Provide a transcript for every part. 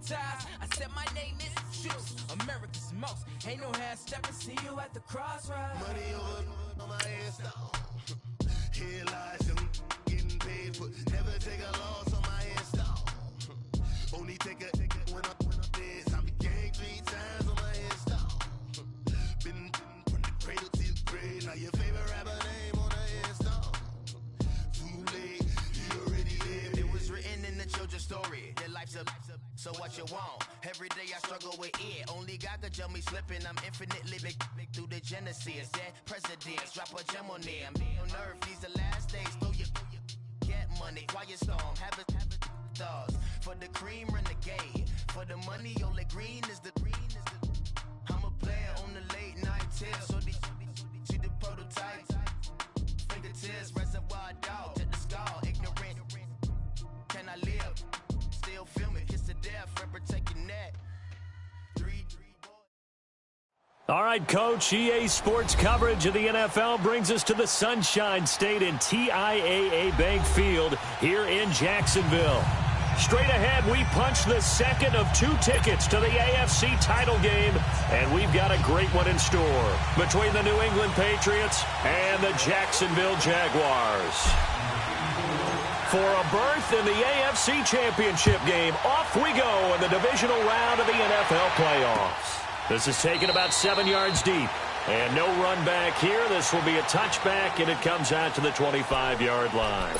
ties. I said my name is Juice, America's most. Ain't no half stepping, see you at the crossroads. Money over on my install. Here lies them getting paid for. Never take a loss on my install. Only take a when I'm dead. I be gang 3 times on my install. Been from the cradle to the grave. Now your favorite rapper name on the install. Too late, you already lived. It was written in the children's story. Your life's a so what you want? Every day I struggle with it. Only God could tell me slipping. I'm infinitely big through the genesis. Dead presidents, drop a gem on them. On earth, these the last days. Throw your get money, quiet storm. Have it stars for the cream renegade. For the money, only green is the. I'm a player on the late night tips. So they see the prototype. Fingertips, reservoir dog. Check the skull, ignorant. Can I live? Still film it, kiss to death, rep protect your neck. All right, Coach, EA Sports coverage of the NFL brings us to the Sunshine State in TIAA Bank Field here in Jacksonville. Straight ahead, we punch the second of 2 tickets to the AFC title game, and we've got a great one in store between the New England Patriots and the Jacksonville Jaguars. For a berth in the AFC Championship game, off we go in the divisional round of the NFL playoffs. This is taken about 7 yards deep, and no run back here. This will be a touchback, and it comes out to the 25-yard line.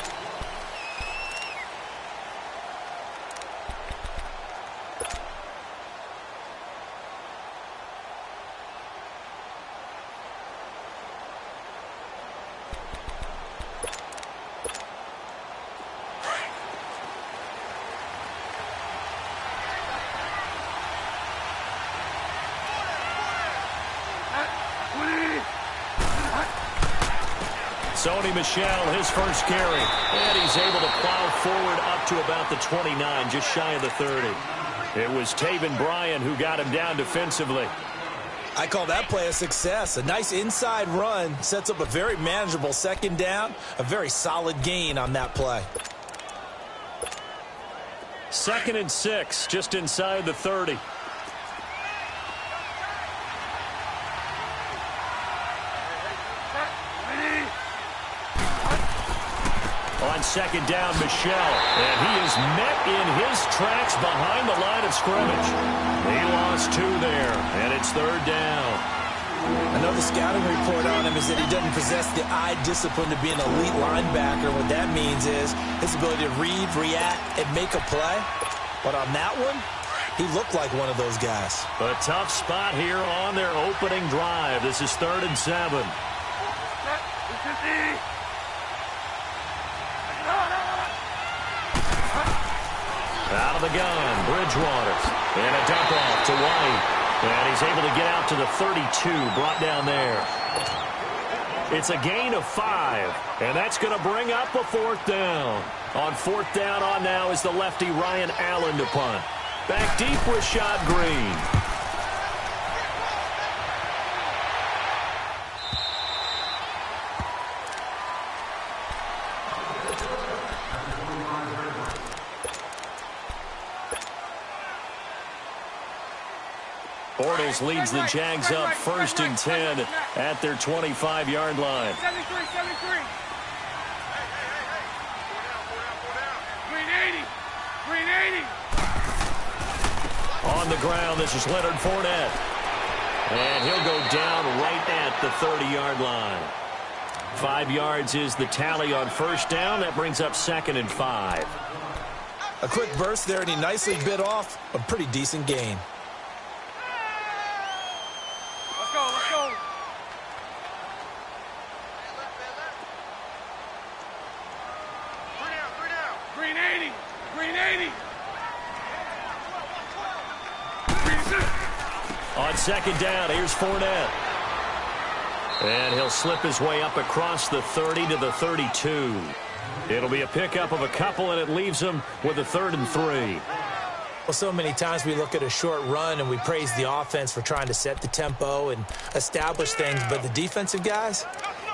Sony Michel, his first carry, and he's able to plow forward up to about the 29, just shy of the 30. It was Taven Bryan who got him down defensively. I call that play a success. A nice inside run sets up a very manageable second down, a very solid gain on that play. 2nd and 6, just inside the 30. On second down, Michel, and he is met in his tracks behind the line of scrimmage. He lost 2 there, and it's 3rd down. Another scouting report on him is that he doesn't possess the eye discipline to be an elite linebacker. What that means is his ability to read, react, and make a play. But on that one, he looked like one of those guys. A tough spot here on their opening drive. This is 3rd and 7. Out of the gun, Bridgewater, and a dump off to White, and he's able to get out to the 32, brought down there. It's a gain of 5, and that's going to bring up a 4th down. On 4th down on now is the lefty Ryan Allen to punt. Back deep, Rashad Green. Bortles leads the Jags up 1st and 10 at their 25-yard line. 73. Green 80. On the ground, this is Leonard Fournette. And he'll go down right at the 30-yard line. 5 yards is the tally on 1st down. That brings up 2nd and 5. A quick burst there, and he nicely bit off a pretty decent gain. Let's go. Green 80. On 2nd down, here's Fournette. And he'll slip his way up across the 30 to the 32. It'll be a pickup of a couple, and it leaves him with a 3rd and 3. Well, so many times we look at a short run and we praise the offense for trying to set the tempo and establish things, but the defensive guys,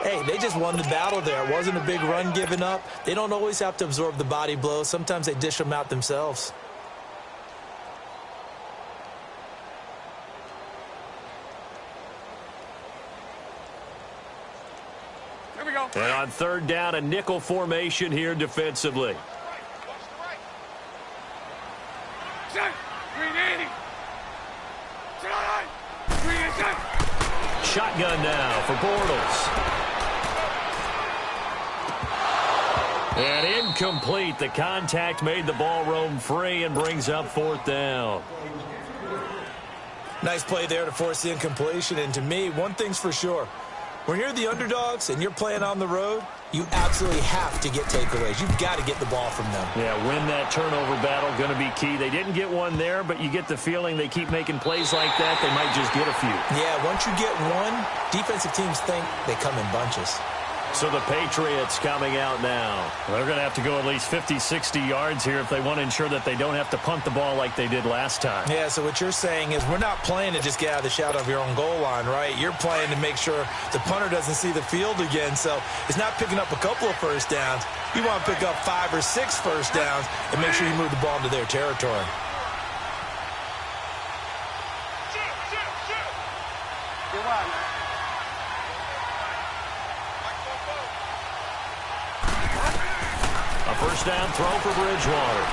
hey, they just won the battle there. It wasn't a big run given up. They don't always have to absorb the body blows. Sometimes they dish them out themselves. Here we go. And on third down, a nickel formation here defensively. Set. Green 80. Set on line. Green and set. Shotgun now for Bortles. And incomplete. The contact made the ball roam free and brings up fourth down. Nice play there to force the incompletion. And to me, one thing's for sure. When you're the underdogs and you're playing on the road, you absolutely have to get takeaways. You've got to get the ball from them. Yeah, win that turnover battle, going to be key. They didn't get one there, but you get the feeling they keep making plays like that, they might just get a few. Yeah, once you get one, defensive teams think they come in bunches. So the Patriots coming out now. They're going to have to go at least 50, 60 yards here if they want to ensure that they don't have to punt the ball like they did last time. Yeah, so what you're saying is we're not playing to just get out of the shadow of your own goal line, right? You're playing to make sure the punter doesn't see the field again. So it's not picking up a couple of first downs. You want to pick up 5 or 6 first downs and make sure you move the ball into their territory. Get wide, man. A first down throw for Bridgewater.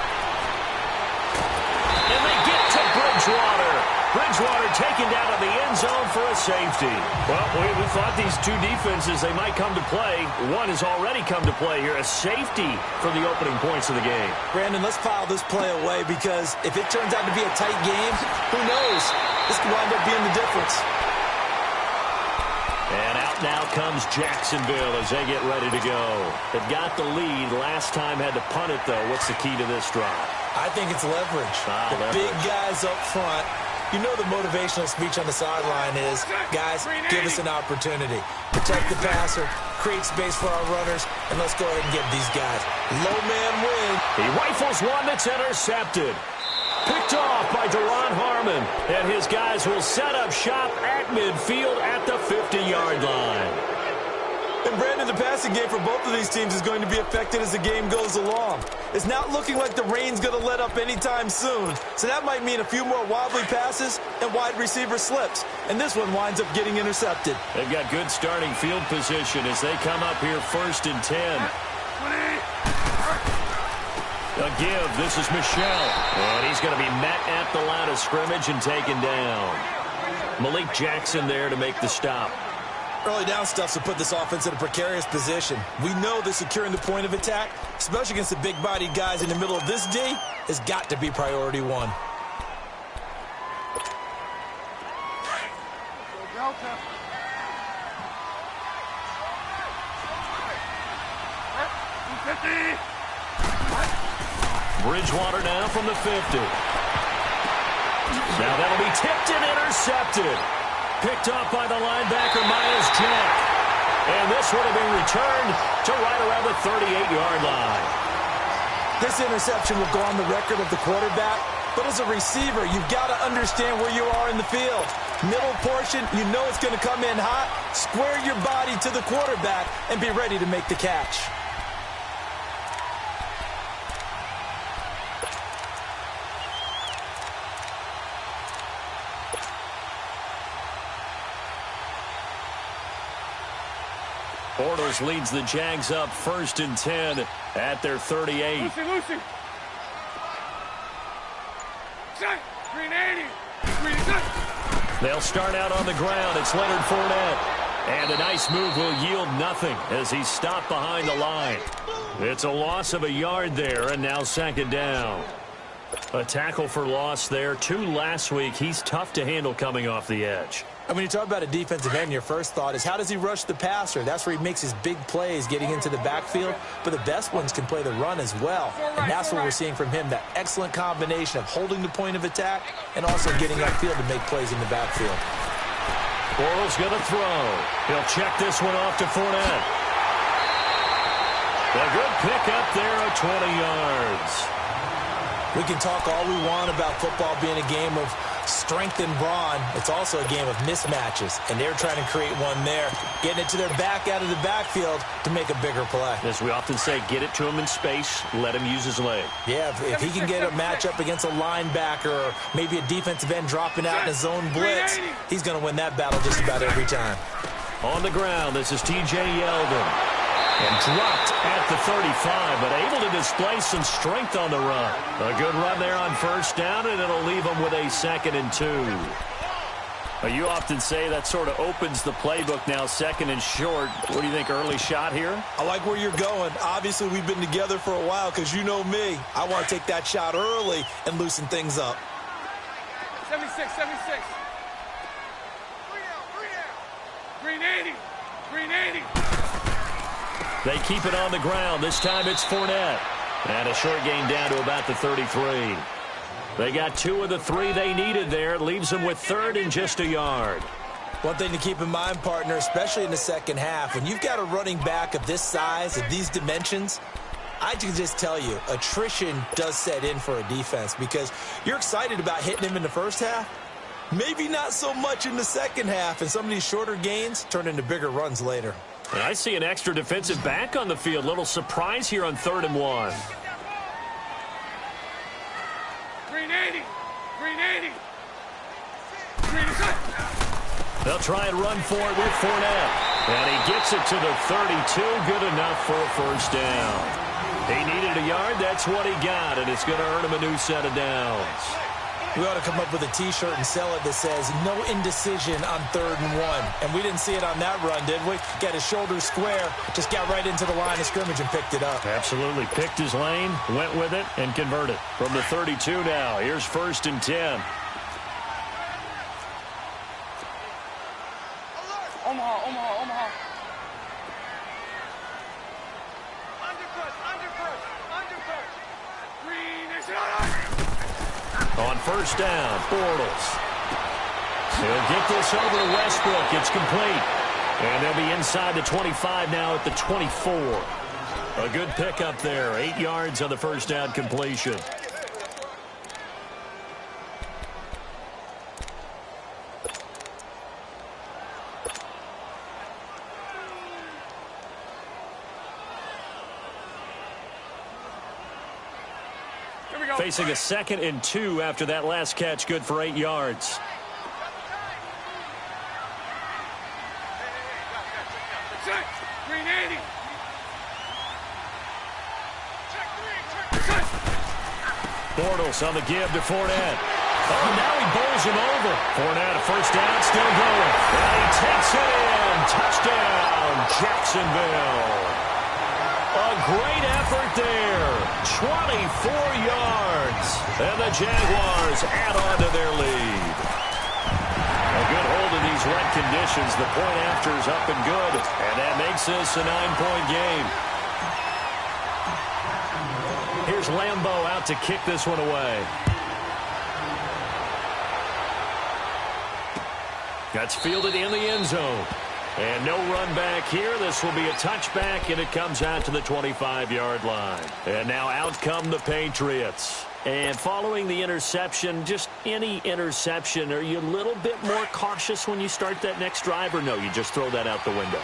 And they get to Bridgewater. Bridgewater taken down to the end zone for a safety. Well, we thought these two defenses, they might come to play. One has already come to play here. A safety for the opening points of the game. Brandon, let's file this play away because if it turns out to be a tight game, who knows? This could wind up being the difference. And out now comes Jacksonville as they get ready to go. They've got the lead. Last time had to punt it, though. What's the key to this drive? I think it's leverage. The big guys up front. You know the motivational speech on the sideline is, guys, give us an opportunity. Protect the passer, create space for our runners, and let's go ahead and get these guys. Low man win. He rifles one that's intercepted. Picked off by Deron Harmon. And his guys will set up shop at midfield at the 50-yard line. And Brandon, the passing game for both of these teams is going to be affected as the game goes along. It's not looking like the rain's going to let up anytime soon. So that might mean a few more wobbly passes and wide receiver slips. And this one winds up getting intercepted. They've got good starting field position as they come up here 1st and 10. A give. This is Michelle. And he's going to be met at the line of scrimmage and taken down. Malik Jackson there to make the stop. Early down stuff to put this offense in a precarious position. We know that securing the point of attack, especially against the big-bodied guys in the middle of this D, has got to be priority one. Bridgewater now from the 50. Now that'll be tipped and intercepted. Picked up by the linebacker, Myles Jack. And this one will be returned to right around the 38-yard line. This interception will go on the record of the quarterback, but as a receiver, you've got to understand where you are in the field. Middle portion, you know it's going to come in hot. Square your body to the quarterback and be ready to make the catch. Bortles leads the Jags up 1st and 10 at their 38. Lucy. Set. Green 80. Green set. They'll start out on the ground. It's Leonard Fournette. And a nice move will yield nothing as he's stopped behind the line. It's a loss of a yard there, and now 2nd down. A tackle for loss there. 2 last week. He's tough to handle coming off the edge. And when you talk about a defensive end, your first thought is how does he rush the passer? That's where he makes his big plays getting into the backfield. But the best ones can play the run as well. And that's what we're seeing from him, that excellent combination of holding the point of attack and also getting upfield to make plays in the backfield. Bortles going to throw. He'll check this one off to Fournette. A good pickup there of 20 yards. We can talk all we want about football being a game of strength and brawn. It's also a game of mismatches, and they're trying to create one there, getting it to their back out of the backfield to make a bigger play. As we often say, get it to him in space, let him use his leg. Yeah, if he can get a matchup against a linebacker or maybe a defensive end dropping out in a zone blitz, he's going to win that battle just about every time. On the ground, this is T.J. Yeldon. And dropped at the 35, but able to display some strength on the run. A good run there on first down, and it'll leave them with a 2nd and 2. Well, you often say that sort of opens the playbook now, 2nd and short. What do you think, early shot here? I like where you're going. Obviously, we've been together for a while because you know me. I want to take that shot early and loosen things up. 76. Green 80. Green 80. They keep it on the ground. This time it's Fournette. And a short gain down to about the 33. They got 2 of the 3 they needed there. It leaves them with 3rd and just a yard. One thing to keep in mind, partner, especially in the second half, when you've got a running back of this size, of these dimensions, I can just tell you, attrition does set in for a defense because you're excited about hitting him in the first half. Maybe not so much in the second half, and some of these shorter gains turn into bigger runs later. And I see an extra defensive back on the field. Little surprise here on 3rd and 1. Green 80. Green 80. Green is good. They'll try and run for it with Fournette. And he gets it to the 32. Good enough for a first down. He needed a yard. That's what he got, and it's going to earn him a new set of downs. We ought to come up with a T-shirt and sell it that says, no indecision on 3rd and 1. And we didn't see it on that run, did we? Got his shoulders square, just got right into the line of scrimmage and picked it up. Absolutely. Picked his lane, went with it, and converted. From the 32 now, here's 1st and 10. Omaha. Underpush. Green is good. On first down, Bortles. He'll get this over to Westbrook. It's complete. And they'll be inside the 25 now at the 24. A good pickup there. 8 yards on the first down completion. Facing a 2nd and 2 after that last catch, good for 8 yards. Green 80. Bortles on the give to Fournette. Oh, now he bowls him over. Fournette, a first down, still going. And he takes it in. Touchdown, Jacksonville. A great effort there. 24 yards. And the Jaguars add on to their lead. A good hold in these wet conditions. The point after is up and good. And that makes this a 9-point game. Here's Lambeau out to kick this one away. That's fielded in the end zone. And no run back here. This will be a touchback, and it comes out to the 25-yard line. And now out come the Patriots. And following the interception, just any interception, are you a little bit more cautious when you start that next drive, or no, you just throw that out the window?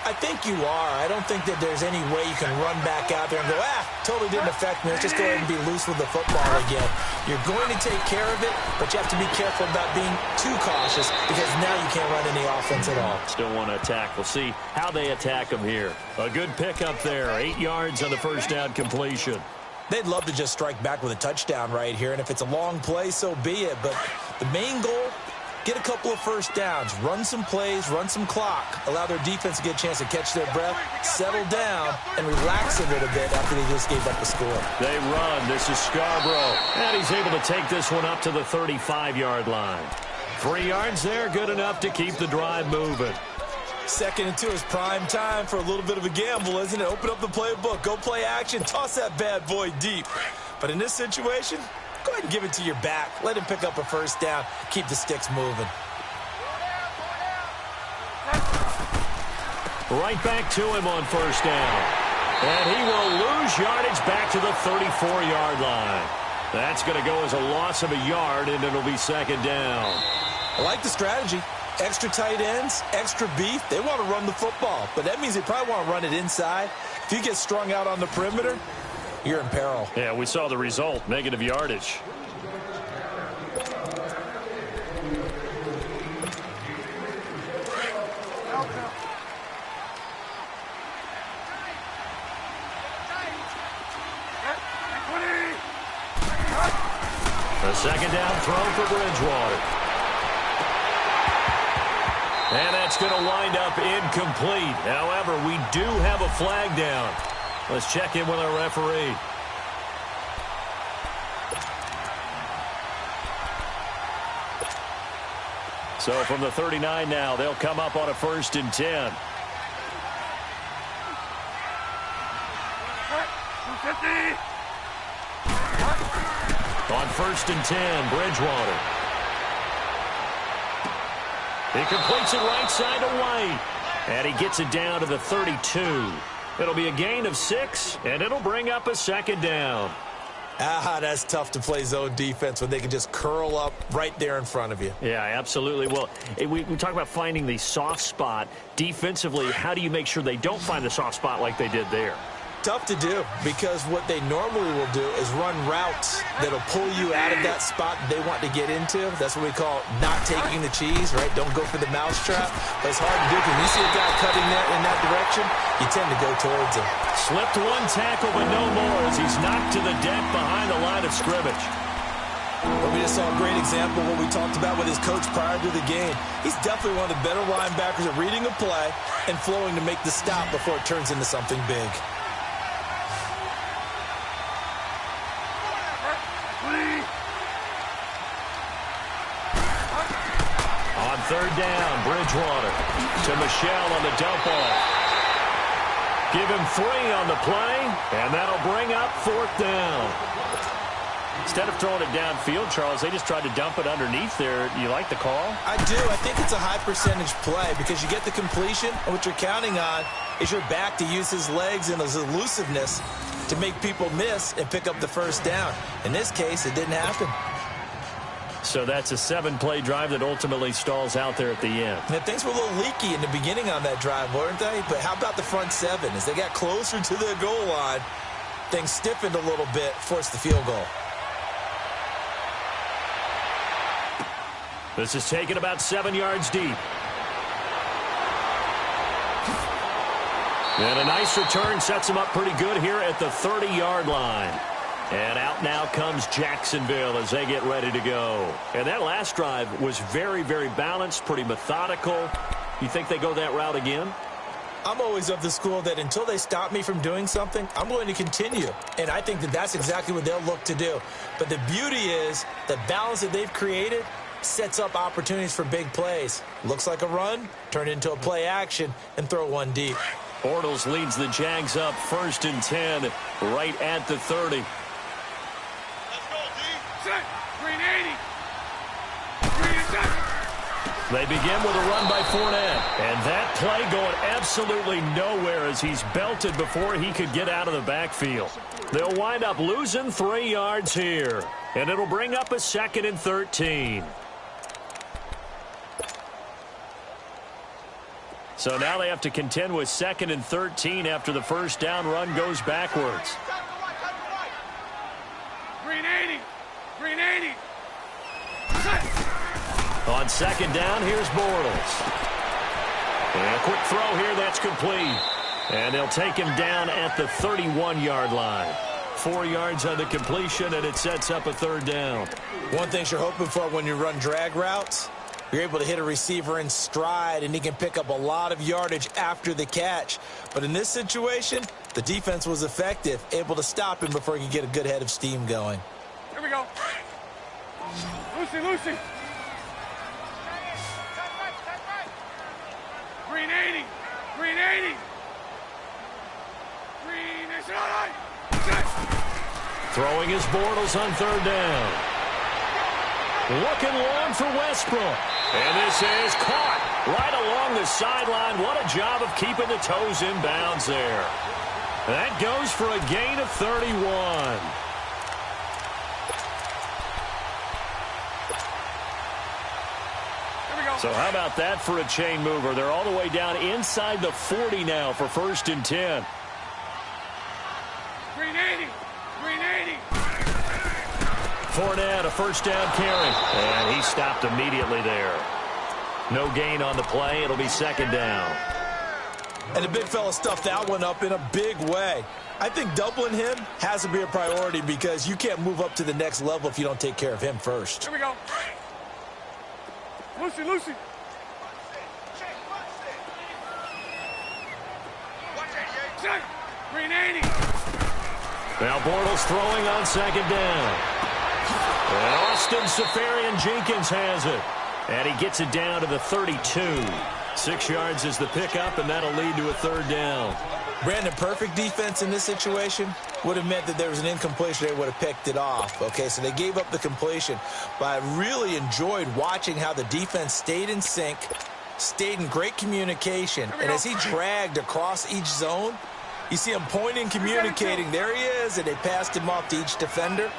I think you are. I don't think that there's any way you can run back out there and go, totally didn't affect me. Let's just go ahead and be loose with the football again. You're going to take care of it, but you have to be careful about being too cautious because now you can't run any offense at all. Still want to attack. We'll see how they attack them here. A good pickup there. 8 yards on the first down completion. They'd love to just strike back with a touchdown right here, and if it's a long play, so be it. But the main goal, get a couple of first downs, run some plays, run some clock, allow their defense to get a chance to catch their breath, settle down, and relax a little bit after they just gave up the score. They run. This is Scarborough. And he's able to take this one up to the 35-yard line. 3 yards there, good enough to keep the drive moving. 2nd and 2 is prime time for a little bit of a gamble, isn't it? Open up the playbook, go play action, toss that bad boy deep. But in this situation, go ahead and give it to your back. Let him pick up a first down. Keep the sticks moving. Right back to him on first down. And he will lose yardage back to the 34-yard line. That's going to go as a loss of a yard, and it'll be 2nd down. I like the strategy. Extra tight ends, extra beef. They want to run the football, but that means they probably want to run it inside. If you get strung out on the perimeter, you're in peril. Yeah, we saw the result, negative yardage. Second down throw for Bridgewater. And that's going to wind up incomplete. However, we do have a flag down. Let's check in with our referee. So from the 39 now, they'll come up on a 1st and 10. On 1st and 10, Bridgewater. He completes it right side to White. And he gets it down to the 32. It'll be a gain of 6, and it'll bring up a 2nd down. That's tough to play zone defense when they can just curl up right there in front of you. Yeah, absolutely. Well, we talk about finding the soft spot. Defensively, how do you make sure they don't find the soft spot like they did there? Tough to do, because what they normally will do is run routes that'll pull you out of that spot they want to get into. That's what we call not taking the cheese, right? Don't go for the mousetrap. But it's hard to do because you see a guy cutting there in that direction, you tend to go towards him. Slipped one tackle, but no more as he's knocked to the deck behind the line of scrimmage. Well, we just saw a great example of what we talked about with his coach prior to the game. He's definitely one of the better linebackers at reading a play and flowing to make the stop before it turns into something big. On 3rd down, Bridgewater to Michelle on the dump off. Give him 3 on the play, and that'll bring up 4th down. Instead of throwing it downfield, Charles, they just tried to dump it underneath there. You like the call? I do. I think it's a high-percentage play because you get the completion, and what you're counting on is your back to use his legs and his elusiveness to make people miss and pick up the 1st down. In this case, it didn't happen. So that's a 7-play drive that ultimately stalls out there at the end. And things were a little leaky in the beginning on that drive, weren't they? But how about the front 7? As they got closer to the goal line, things stiffened a little bit, forced the field goal. This is taken about 7 yards deep. And a nice return sets him up pretty good here at the 30-yard line. And out now comes Jacksonville as they get ready to go. And that last drive was very, very balanced, pretty methodical. You think they go that route again? I'm always of the school that until they stop me from doing something, I'm going to continue. And I think that that's exactly what they'll look to do. But the beauty is the balance that they've created sets up opportunities for big plays. Looks like a run, turn into a play action, and throw one deep. Bortles leads the Jags up 1st and 10 right at the 30. Let's go, D. Set. Green 80. Green and set. They begin with a run by Fournette. And that play going absolutely nowhere as he's belted before he could get out of the backfield. They'll wind up losing 3 yards here. And it'll bring up a 2nd and 13. So now they have to contend with 2nd and 13 after the 1st down run goes backwards. Green 80. Green 80. Set. On 2nd down, here's Bortles. And a quick throw here, that's complete. And they'll take him down at the 31-yard line. 4 yards on the completion, and it sets up a 3rd down. One thing you're hoping for when you run drag routes, you're able to hit a receiver in stride, and he can pick up a lot of yardage after the catch. But in this situation, the defense was effective, able to stop him before he could get a good head of steam going. Here we go. Lucy, Lucy. Green 80. Green 80. Green is all right. Set. Throwing his Bortles on 3rd down. Looking long for Westbrook. And this is caught right along the sideline. What a job of keeping the toes in bounds there. That goes for a gain of 31. So how about that for a chain mover? They're all the way down inside the 40 now for 1st and 10. Green 80. Green 80. Fournette, a 1st down carry. And he stopped immediately there. No gain on the play. It'll be 2nd down. And the big fella stuffed that one up in a big way. I think doubling him has to be a priority because you can't move up to the next level if you don't take care of him first. Here we go. Lucy, Lucy. Check. Green 80. Now Bortles throwing on second down. And Austin Safarian-Jenkins has it. And he gets it down to the 32. 6 yards is the pickup, and that'll lead to a third down. Brandon, perfect defense in this situation would have meant that there was an incompletion. They would have picked it off. Okay, so they gave up the completion. But I really enjoyed watching how the defense stayed in sync, stayed in great communication. And as he dragged across each zone, you see him pointing, communicating. There he is, and they passed him off to each defender.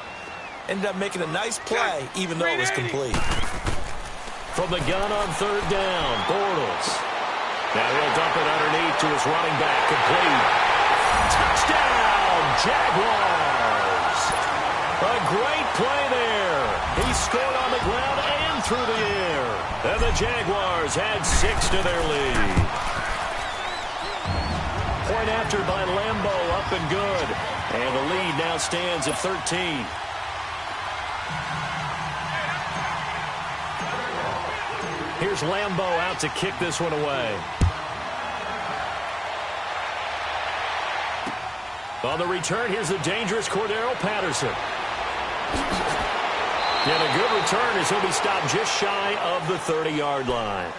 Ended up making a nice play, even though it was complete. From the gun on third down, Bortles. Now he'll dump it underneath to his running back, complete. Touchdown, Jaguars! A great play there. He scored on the ground and through the air. And the Jaguars add 6 to their lead. Point after by Lambo, up and good. And the lead now stands at 13. Here's Lambo out to kick this one away. On the return, here's the dangerous Cordero Patterson. And a good return as he'll be stopped just shy of the 30-yard line.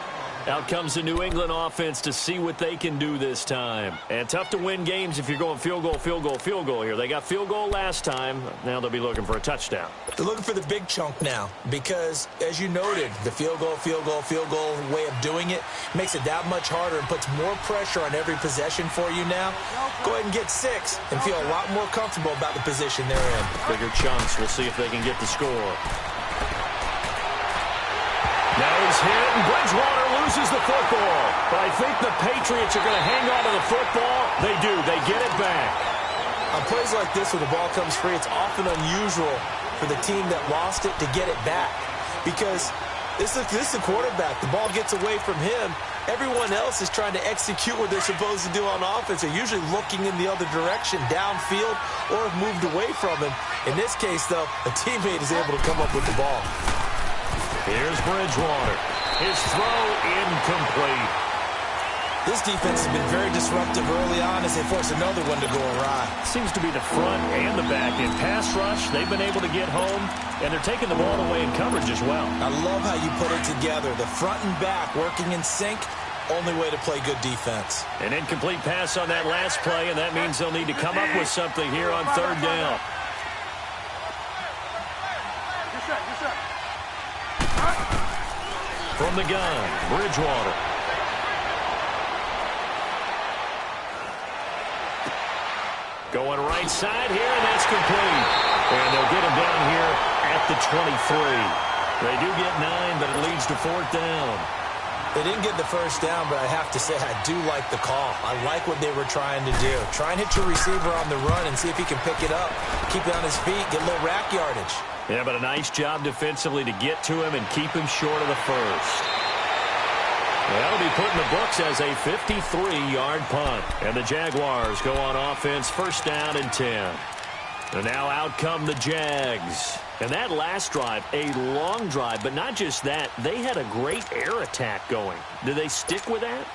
Out comes the New England offense to see what they can do this time. And tough to win games if you're going field goal, field goal, field goal here. They got field goal last time. Now they'll be looking for a touchdown. They're looking for the big chunk now because, as you noted, the field goal way of doing it makes it that much harder and puts more pressure on every possession for you now. Go ahead and get 6 and feel a lot more comfortable about the position they're in. Bigger chunks. We'll see if they can get the score. Now he's hit, and Bridgewater loses the football. But I think the Patriots are going to hang on to the football. They do. They get it back. On plays like this, when the ball comes free, it's often unusual for the team that lost it to get it back. Because this is the quarterback. The ball gets away from him. Everyone else is trying to execute what they're supposed to do on offense. They're usually looking in the other direction, downfield, or have moved away from him. In this case, though, a teammate is able to come up with the ball. Here's Bridgewater. His throw incomplete. This defense has been very disruptive early on as they force another one to go awry. Seems to be the front and the back. In pass rush, they've been able to get home, and they're taking the ball away in coverage as well. I love how you put it together. The front and back working in sync, only way to play good defense. An incomplete pass on that last play, and that means they'll need to come up with something here on third down. From the gun, Bridgewater. Going right side here, and that's complete. And they'll get him down here at the 23. They do get 9, but it leads to fourth down. They didn't get the first down, but I have to say I do like the call. I like what they were trying to do. Try and hit your receiver on the run and see if he can pick it up. Keep it on his feet, get a little rack yardage. Yeah, but a nice job defensively to get to him and keep him short of the first. That'll be put in the books as a 53-yard punt. And the Jaguars go on offense, first down and 10. And now out come the Jags. And that last drive, a long drive, but not just that, they had a great air attack going. Do they stick with that?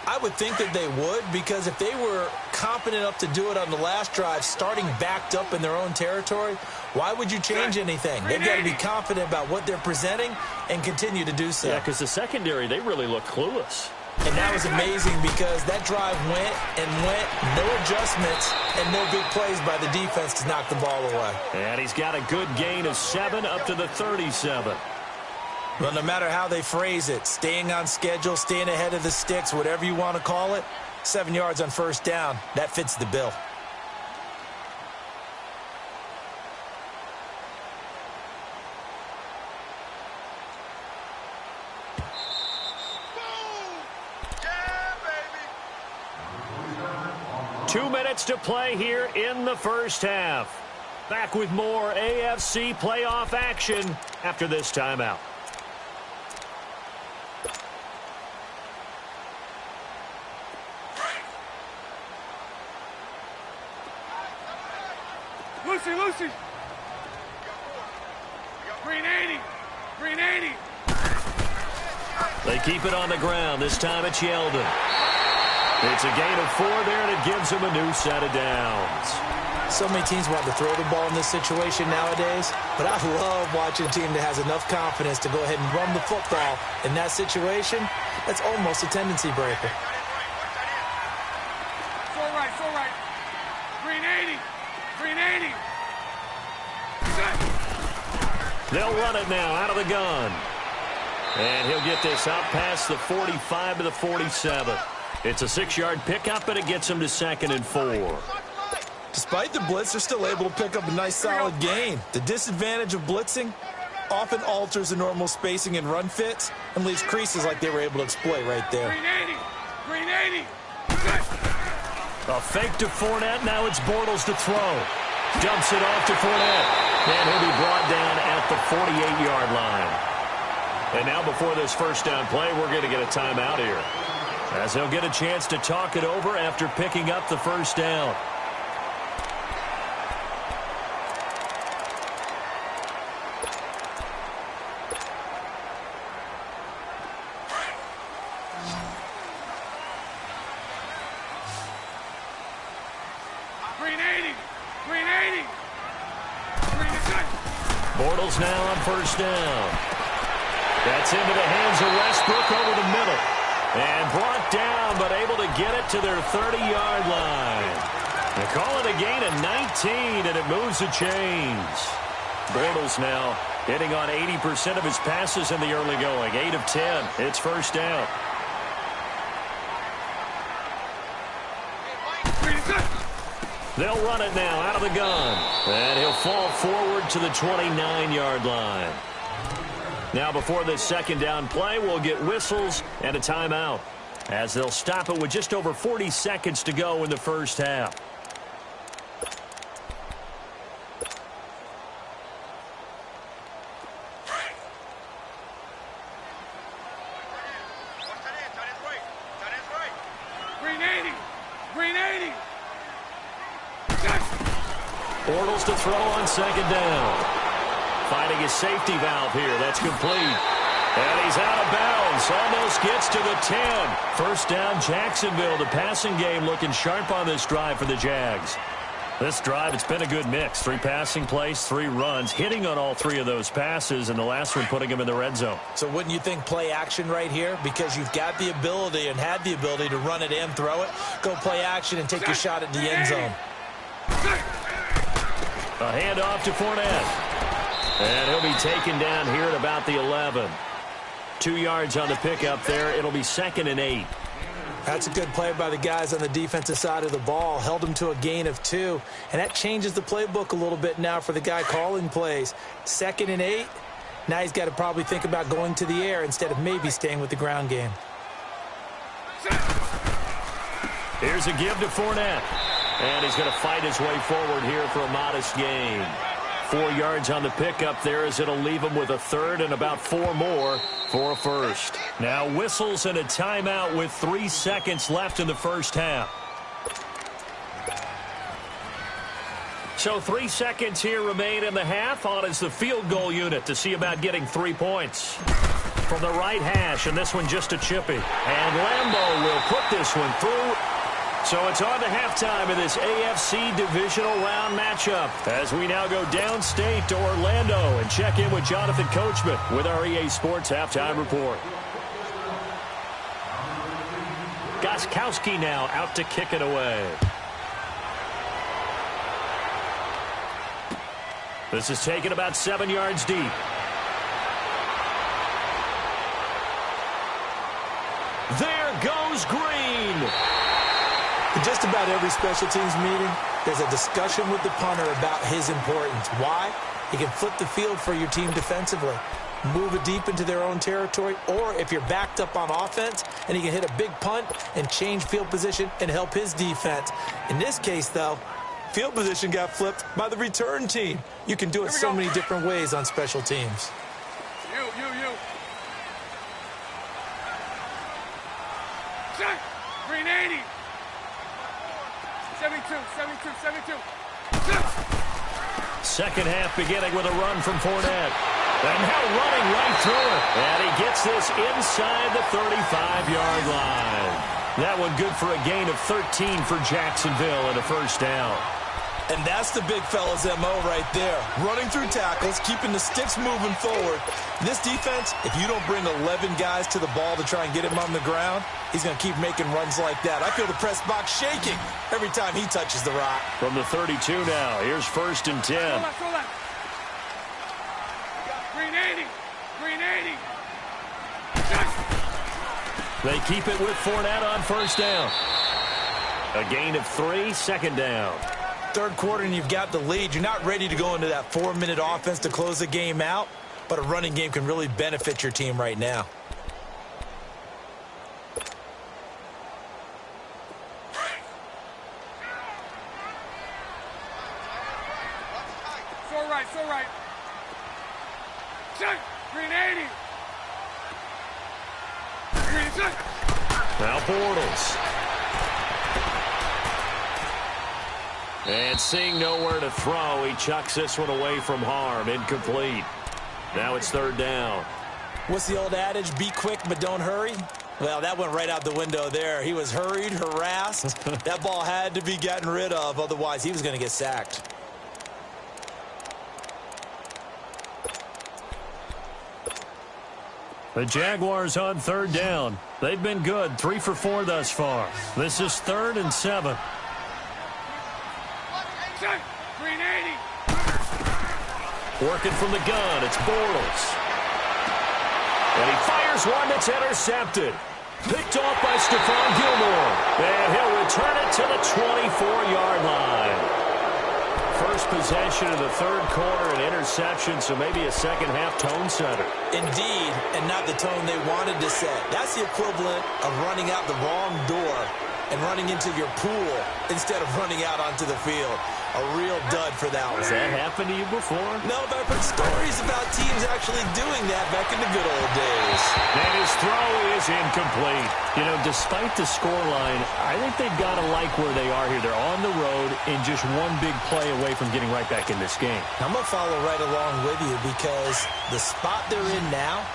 I would think that they would, because if they were competent enough to do it on the last drive, starting backed up in their own territory, why would you change anything? They've got to be confident about what they're presenting and continue to do so. Yeah, because the secondary, they really look clueless. And that was amazing because that drive went and went, no adjustments, and no big plays by the defense to knock the ball away. And he's got a good gain of 7 up to the 37. Well, no matter how they phrase it, staying on schedule, staying ahead of the sticks, whatever you want to call it, 7 yards on first down, that fits the bill. Boom! 2 minutes to play here in the first half. Back with more AFC playoff action after this timeout. Lucy, Lucy. Green 80. Green 80. They keep it on the ground. This time it's Yeldon. It's a gain of 4 there, and it gives them a new set of downs. So many teams want to throw the ball in this situation nowadays, but I love watching a team that has enough confidence to go ahead and run the football. In that situation, that's almost a tendency breaker. So right. Green 80. Green 80. Set. They'll run it now out of the gun. And he'll get this out past the 45 to the 47. It's a 6-yard pickup, and it gets him to 2nd and 4. Despite the blitz, they're still able to pick up a nice solid gain. The disadvantage of blitzing often alters the normal spacing and run fits and leaves creases like they were able to exploit right there. Green 80. Green 80. Set. A fake to Fournette. Now it's Bortles to throw. Dumps it off to Fournette. And he'll be brought down at the 48-yard line. And now before this first down play, we're going to get a timeout here, as he'll get a chance to talk it over after picking up the first down. Green 80. Green 80. Green set. Bortles now on first down. That's into the hands of Westbrook over the middle. And brought down, but able to get it to their 30-yard line. They call it a gain of 19, and it moves the chains. Bortles now hitting on 80% of his passes in the early going. 8 of 10. It's first down. They'll run it now out of the gun. And he'll fall forward to the 29-yard line. Now before this second down play, we'll get whistles and a timeout, as they'll stop it with just over 40 seconds to go in the first half. Green 80. Green 80. Bortles to throw on second down. Finding his safety valve here. That's complete. And he's out of bounds. Almost gets to the 10. First down, Jacksonville. The passing game looking sharp on this drive for the Jags. This drive, it's been a good mix. 3 passing plays, 3 runs, hitting on all 3 of those passes, and the last one putting him in the red zone. So wouldn't you think play action right here? Because you've got the ability and had the ability to run it and throw it. Go play action and take your shot at the end zone. A handoff to Fournette. And he'll be taken down here at about the 11. 2 yards on the pickup there. It'll be 2nd and 8. That's a good play by the guys on the defensive side of the ball. Held him to a gain of 2. And that changes the playbook a little bit now for the guy calling plays. 2nd and 8. Now he's got to probably think about going to the air instead of maybe staying with the ground game. Here's a give to Fournette. And he's going to fight his way forward here for a modest gain. 4 yards on the pickup there, as it'll leave him with a 3rd and about 4 more for a first. Now whistles and a timeout with 3 seconds left in the first half. So 3 seconds here remain in the half. On is the field goal unit to see about getting 3 points. From the right hash, and this one just a chippy. And Lambeau will put this one through. So it's on to halftime in this AFC divisional round matchup, as we now go downstate to Orlando and check in with Jonathan Coachman with our EA Sports Halftime Report. Gostkowski now out to kick it away. This is taken about 7 yards deep. There goes Green. In just about every special teams meeting, there's a discussion with the punter about his importance. Why? He can flip the field for your team defensively, move it deep into their own territory, or if you're backed up on offense, and he can hit a big punt and change field position and help his defense. In this case, though, field position got flipped by the return team. You can do it so many different ways on special teams. You. Set. Green 80. 72. Set. Second half beginning with a run from Fournette. And now running right through it. And he gets this inside the 35-yard line. That one good for a gain of 13 for Jacksonville and a first down. And that's the big fella's MO right there. Running through tackles, keeping the sticks moving forward. This defense, if you don't bring 11 guys to the ball to try and get him on the ground, he's going to keep making runs like that. I feel the press box shaking every time he touches the rock. From the 32 now, here's 1st and 10. Green 80. Green 80. They keep it with Fournette on first down. A gain of 3, second down. Third quarter and you've got the lead. You're not ready to go into that 4-minute offense to close the game out, but a running game can really benefit your team right now. So right. Check. Green 80. Green check. Now Bortles. And seeing nowhere to throw, he chucks this one away from harm. Incomplete. Now it's 3rd down. What's the old adage? Be quick, but don't hurry? Well, that went right out the window there. He was hurried, harassed. That ball had to be gotten rid of. Otherwise, he was going to get sacked. The Jaguars on 3rd down. They've been good. 3 for 4 thus far. This is 3rd and 7. Check. Green 80. Working from the gun, it's Bortles. And he fires one that's intercepted. Picked off by Stephon Gilmore. And he'll return it to the 24-yard line. First possession of the 3rd quarter, an interception, so maybe a second-half tone setter. Indeed, and not the tone they wanted to set. That's the equivalent of running out the wrong door and running into your pool instead of running out onto the field. A real dud for that one. Has that happened to you before? No, but I've heard stories about teams actually doing that back in the good old days. And his throw is incomplete. You know, despite the scoreline, I think they've got to like where they are here. They're on the road and just one big play away from getting right back in this game. I'm going to follow right along with you because the spot they're in now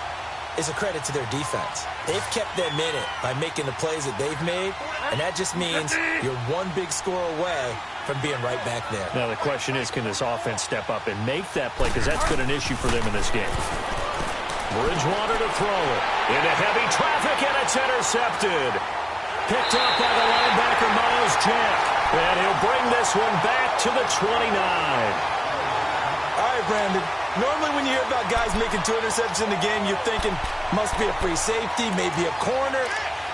is a credit to their defense. They've kept them in it by making the plays that they've made, and that just means you're one big score away from being right back there. Now the question is, can this offense step up and make that play? Because that's been an issue for them in this game. Bridgewater to throw it. Into heavy traffic, and it's intercepted. Picked up by the linebacker, Miles Jack. And he'll bring this one back to the 29. All right, Brandon. Normally when you hear about guys making 2 interceptions in the game, you're thinking, must be a free safety, maybe a corner.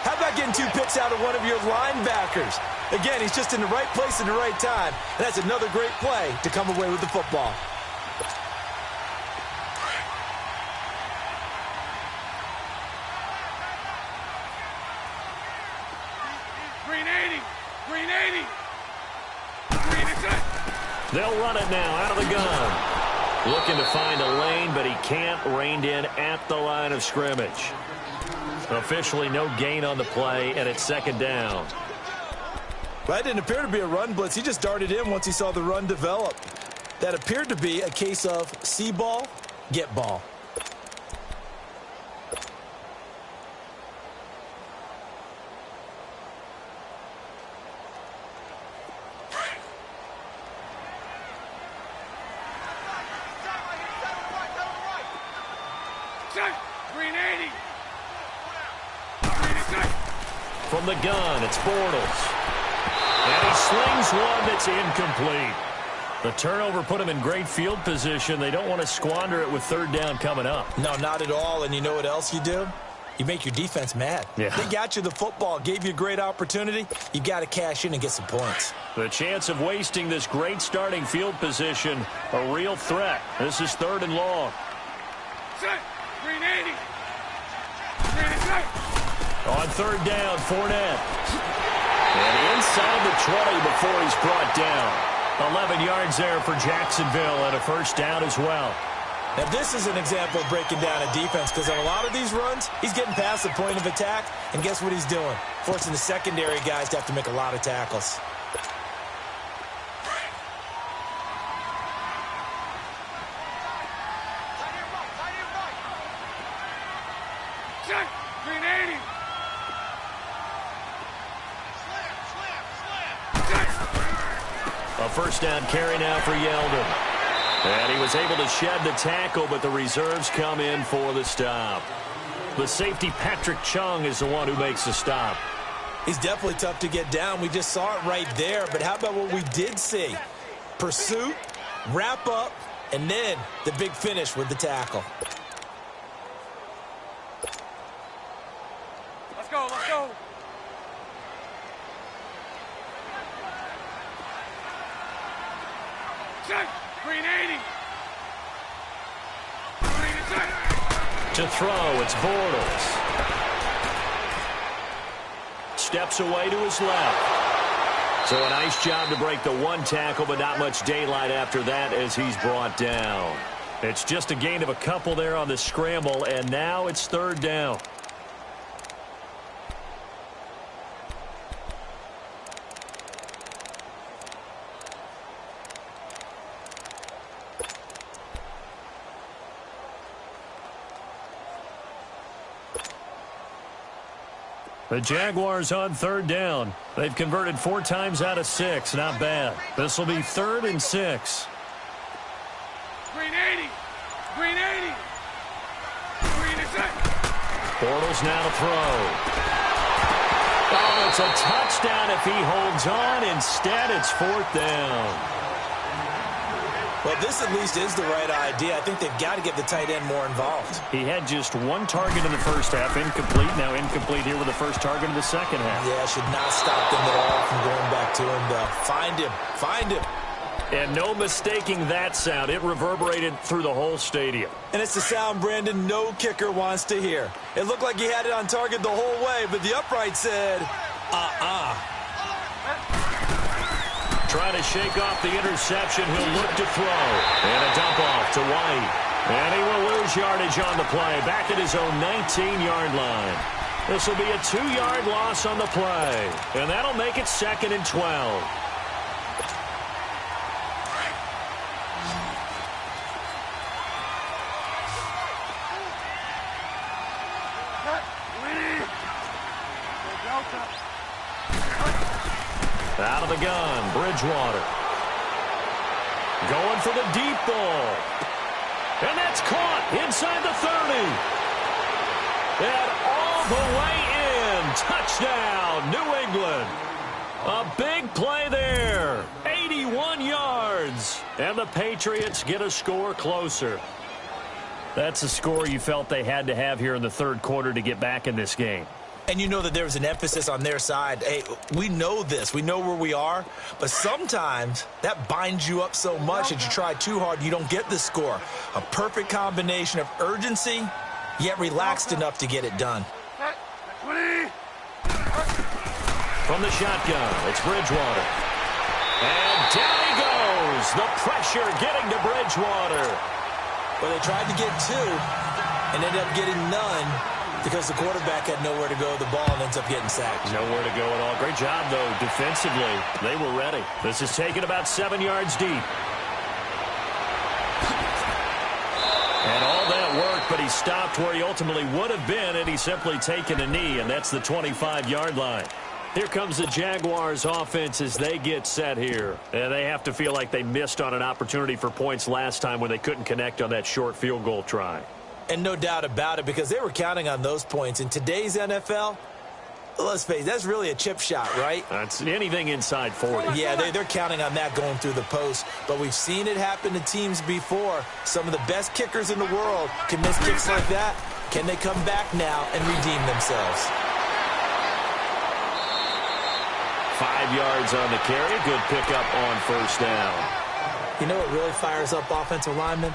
How about getting 2 picks out of one of your linebackers? Again, he's just in the right place at the right time. And that's another great play to come away with the football. Green 80. Green 80. Green is it. They'll run it now out of the gun. Looking to find a lane, but he can't. Reined in at the line of scrimmage. Officially no gain on the play, and it's 2nd down. That didn't appear to be a run blitz. He just darted in once he saw the run develop. That appeared to be a case of see ball, get ball. Check. Green 80. Green is it. From the gun, it's Bortles. And he slings one that's incomplete. The turnover put him in great field position. They don't want to squander it with 3rd down coming up. No, not at all. And you know what else you do? You make your defense mad. Yeah. They got you the football, gave you a great opportunity. You got to cash in and get some points. The chance of wasting this great starting field position, a real threat. This is 3rd and long. Check. Green 80. Green is it. On 3rd down, Fournette. And inside the 20 before he's brought down. 11 yards there for Jacksonville and a first down as well. Now, this is an example of breaking down a defense because on a lot of these runs, he's getting past the point of attack, and guess what he's doing? Forcing the secondary guys to have to make a lot of tackles. 3 and 3. 3 and 3. 3 and 3. From the gun, it's Bortles. And he slings one that's incomplete. The turnover put him in great field position. They don't want to squander it with 3rd down coming up. No, not at all. And you know what else you do? You make your defense mad. Yeah. The chance of wasting this great starting field position, a real threat. This is 3rd and long. Check. Green 80. A first down carry now for Yeldon. And he was able to shed the tackle, but the reserves come in for the stop. The safety, Patrick Chung, is the one who makes the stop. He's definitely tough to get down. We just saw it right there. But how about what we did see? Pursuit, wrap up, and then the big finish with the tackle. Let's go, let's go. Check. Green 80. Green is check. To throw, it's Bortles. Steps away to his left. So a nice job to break the one tackle, but not much daylight after that as he's brought down. It's just a gain of a couple there on the scramble, and now it's third down. The Jaguars on third down. They've converted 4 times out of 6. Not bad. This will be 3rd and 6. Green 80. Green 80. Green is check. Bortles now to throw. Oh, it's a touchdown if he holds on. Instead, it's 4th down. Well, this at least is the right idea. I think they've got to get the tight end more involved. He had just 1 target in the first half. Incomplete. Now incomplete here with the first target of the second half. Yeah, should not stop them at all from going back to him, though. Find him. Find him. And no mistaking that sound. It reverberated through the whole stadium. And it's the sound, Brandon, no kicker wants to hear. It looked like he had it on target the whole way, but the upright said, Trying to shake off the interception. He'll look to throw. And a dump off to White. And he will lose yardage on the play. Back at his own 19-yard line. This will be a 2-yard loss on the play. And that'll make it 2nd and 12. Out of the gun, Bridgewater. Going for the deep ball. And that's caught inside the 30. And all the way in. Touchdown, New England. A big play there. 81 yards. And the Patriots get a score closer. That's a score you felt they had to have here in the third quarter to get back in this game. And you know that there was an emphasis on their side. Hey, we know this. We know where we are. But sometimes that binds you up so much that you try too hard, you don't get the score. A perfect combination of urgency, yet relaxed enough to get it done. From the shotgun, it's Bridgewater. And down he goes. The pressure getting to Bridgewater. Well, they tried to get 2 and ended up getting none, because the quarterback had nowhere to go with the ball and ends up getting sacked. Nowhere to go at all. Great job, though, defensively. They were ready. This is taken about 7 yards deep. And all that worked, but he stopped where he ultimately would have been, and he's simply taken a knee, and that's the 25-yard line. Here comes the Jaguars offense as they get set here. And they have to feel like they missed on an opportunity for points last time when they couldn't connect on that short field goal try. And no doubt about it, because they were counting on those points. In today's NFL, let's face it, that's really a chip shot, right? That's anything inside 40. Yeah, they're counting on that going through the post. But we've seen it happen to teams before. Some of the best kickers in the world can miss kicks like that. Can they come back now and redeem themselves? 5 yards on the carry. Good pickup on first down. You know what really fires up offensive linemen?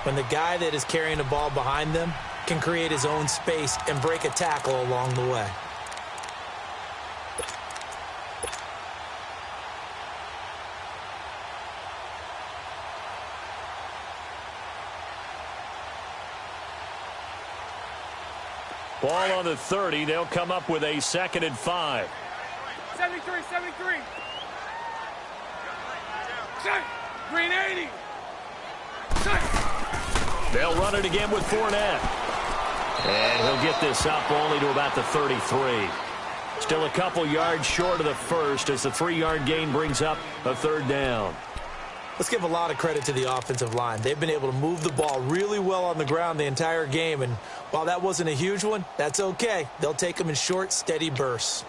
When the guy that is carrying the ball behind them can create his own space and break a tackle along the way. Ball on the 30. They'll come up with a 2nd and 5. 73, 73. Check. Green 80. Check. They'll run it again with Fournette. And he'll get this up only to about the 33. Still a couple yards short of the first as the 3-yard gain brings up a third down. Let's give a lot of credit to the offensive line. They've been able to move the ball really well on the ground the entire game, and while that wasn't a huge one, that's okay. They'll take them in short, steady bursts.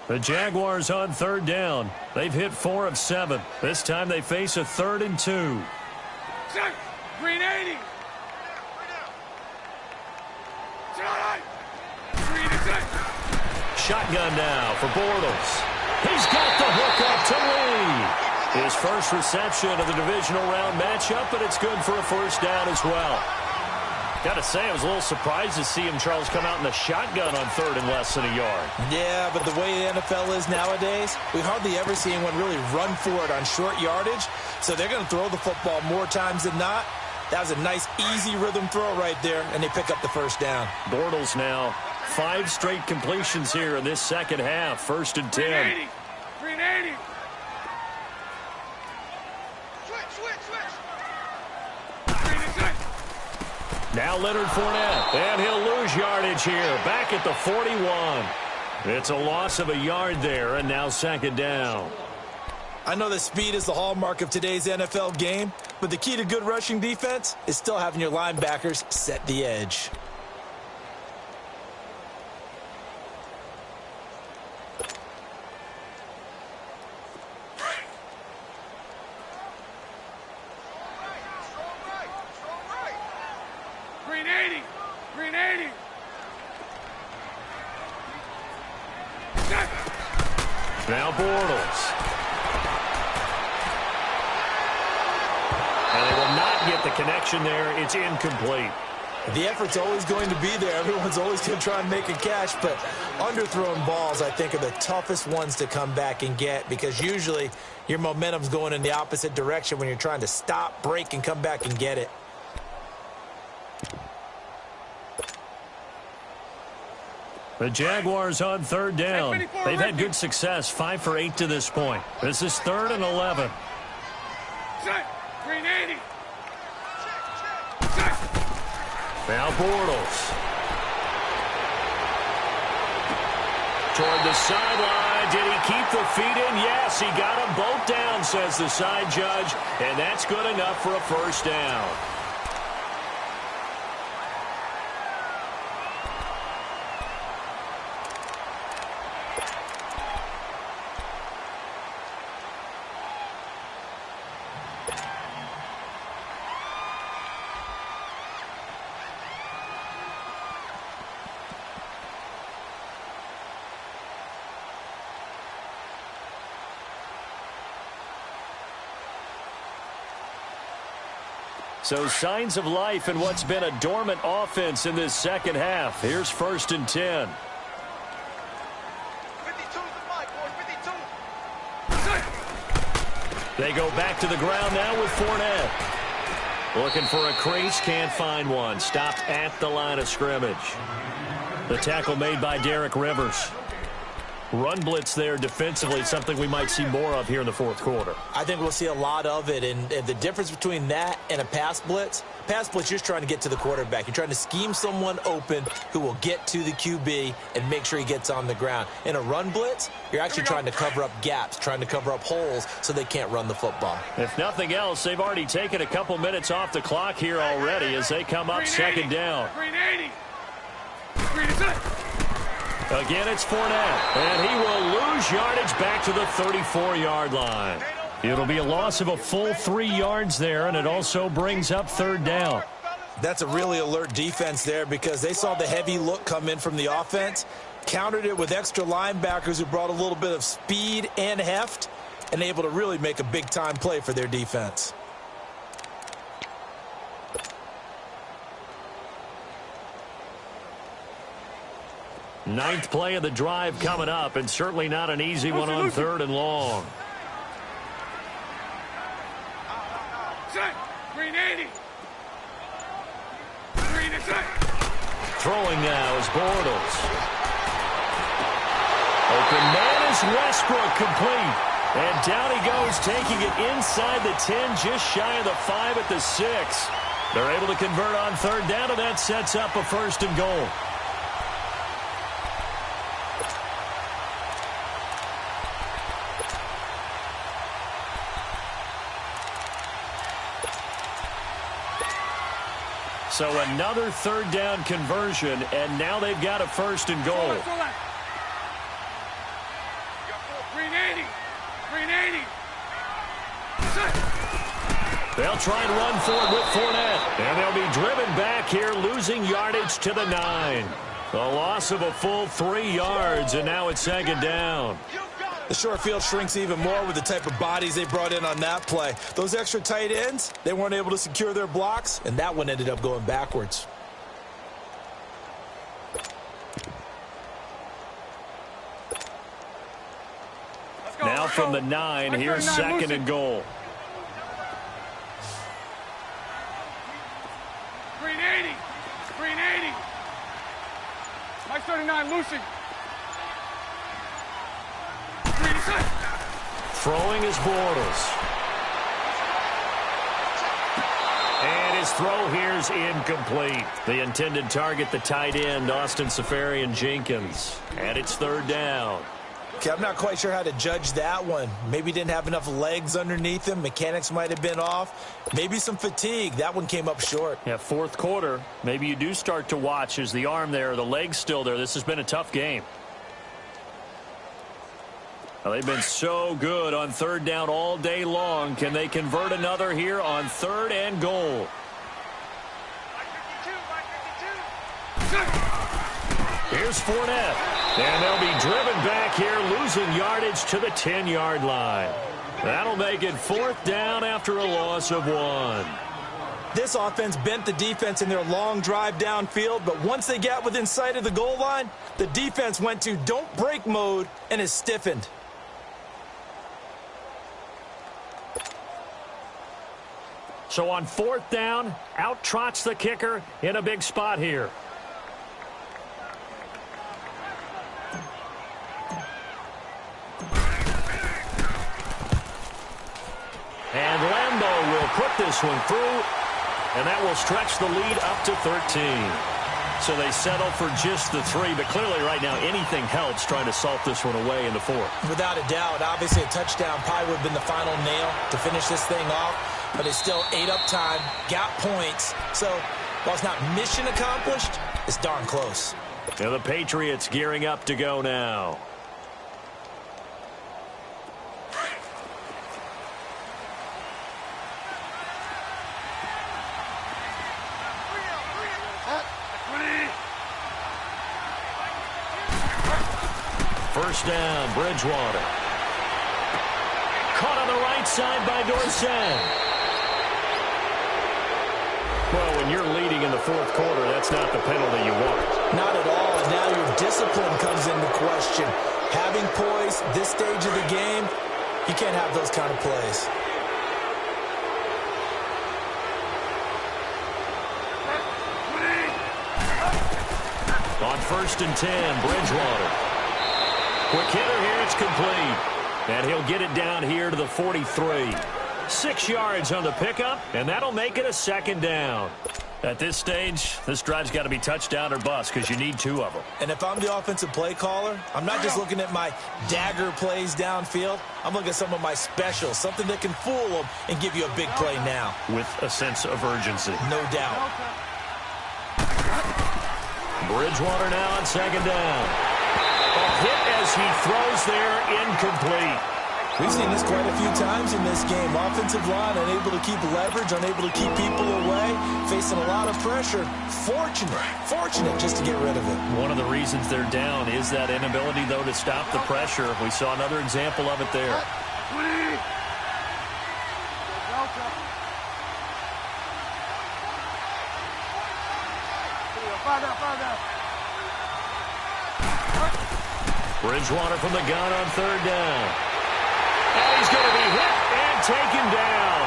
The Jaguars on third down. They've hit 4 of 7. This time they face a 3rd and 2. Set. Green 80. Green is set. Shotgun now for Bortles. He's got the hook up to Lee. His first reception of the divisional round matchup, but it's good for a first down as well. Got to say, I was a little surprised to see him, Charles, come out in the shotgun on 3rd and less than a yard. Yeah, but the way the NFL is nowadays, we hardly ever see anyone really run for it on short yardage. So they're going to throw the football more times than not. That was a nice, easy rhythm throw right there, and they pick up the first down. Bortles now, 5 straight completions here in this second half. 1st and 10. Green 80. Green 80. Now Leonard Fournette, and he'll lose yardage here, back at the 41. It's a loss of a yard there, and now 2nd down. I know that speed is the hallmark of today's NFL game, but the key to good rushing defense is still having your linebackers set the edge. Green 80. Green 80. Set. Now Bortles. And they will not get the connection there. It's incomplete. The effort's always going to be there. Everyone's always going to try and make a catch, but underthrown balls, I think, are the toughest ones to come back and get because usually your momentum's going in the opposite direction when you're trying to stop, break, and come back and get it. The Jaguars on 3rd down. They've had good success, 5 for 8 to this point. This is 3rd and 11. Set. Green 80. Set. Now Bortles. Toward the sideline. Did he keep the feet in? Yes, he got them both down, says the side judge. And that's good enough for a first down. So signs of life in what's been a dormant offense in this second half. Here's 1st and 10. 52's the mic, boys. 52. They go back to the ground now with Fournette. Looking for a crease, can't find one. Stopped at the line of scrimmage. The tackle made by Derek Rivers. Run blitz there defensively, something we might see more of here in the 4th quarter. I think we'll see a lot of it, and the difference between that and a pass blitz, you're just trying to get to the quarterback. You're trying to scheme someone open who will get to the QB and make sure he gets on the ground. In a run blitz, you're actually trying to cover up gaps, trying to cover up holes so they can't run the football. If nothing else, they've already taken a couple minutes off the clock here already as they come up 2nd down. Green 80. Green is set. Again, it's Fournette, and he will lose yardage back to the 34-yard line. It'll be a loss of a full 3 yards there, and it also brings up 3rd down. That's a really alert defense there because they saw the heavy look come in from the offense, countered it with extra linebackers who brought a little bit of speed and heft, and able to really make a big-time play for their defense. Ninth play of the drive coming up, and certainly not an easy one on 3rd and long. Set. Green 80. Green is set. Throwing now is Bortles. Open man is Westbrook, complete. And down he goes, taking it inside the 10, just shy of the 5 at the 6. They're able to convert on third down, and that sets up a first and goal. So another third down conversion, and now they've got a first and goal. 380. 380. They'll try and run forward with Fournette. And they'll be driven back here, losing yardage to the 9. A loss of a full 3 yards, and now it's second down. The short field shrinks even more with the type of bodies they brought in on that play. Those extra tight ends, they weren't able to secure their blocks, and that one ended up going backwards. Now from the 9, here's second and goal. 380. 380. Mike 39, Lucy. Throwing is Bortles. And his throw here's incomplete. The intended target, the tight end, Austin Seferian-Jenkins. And it's third down. Okay, I'm not quite sure how to judge that one. Maybe didn't have enough legs underneath him. Mechanics might have been off. Maybe some fatigue. That one came up short. Yeah, fourth quarter. Maybe you do start to watch. Is the arm there, the leg's still there? This has been a tough game. Well, they've been so good on third down all day long. Can they convert another here on third and goal? Here's Fournette. And they'll be driven back here, losing yardage to the 10-yard line. That'll make it fourth down after a loss of 1. This offense bent the defense in their long drive downfield, but once they got within sight of the goal line, the defense went to don't break mode and is stiffened. So on fourth down, out trots the kicker in a big spot here. And Lambeau will put this one through, and that will stretch the lead up to 13. So they settle for just the 3, but clearly right now anything helps trying to salt this one away in the 4th. Without a doubt, obviously a touchdown probably would have been the final nail to finish this thing off, but it's still ate up time, got points. So while it's not mission accomplished, it's darn close. And the Patriots gearing up to go now. First down, Bridgewater. Caught on the right side by Dorsett. Well, when you're leading in the fourth quarter, that's not the penalty you want. Not at all, and now your discipline comes into question. Having poise this stage of the game, you can't have those kind of plays. On first and 10, Bridgewater. Quick hitter here, it's complete. And he'll get it down here to the 43. 6 yards on the pickup, and that'll make it a second down. At this stage, this drive's got to be touchdown or bust because you need 2 of them. And if I'm the offensive play caller, I'm not just looking at my dagger plays downfield. I'm looking at some of my specials, something that can fool them and give you a big play now. With a sense of urgency. No doubt. Bridgewater now on second down. A hit as he throws there, incomplete. We've seen this quite a few times in this game. Offensive line unable to keep leverage, unable to keep people away, facing a lot of pressure. Fortunate just to get rid of it. One of the reasons they're down is that inability, though, to stop the pressure. We saw another example of it there. Bridgewater from the gun on third down. And he's going to be hit and taken down.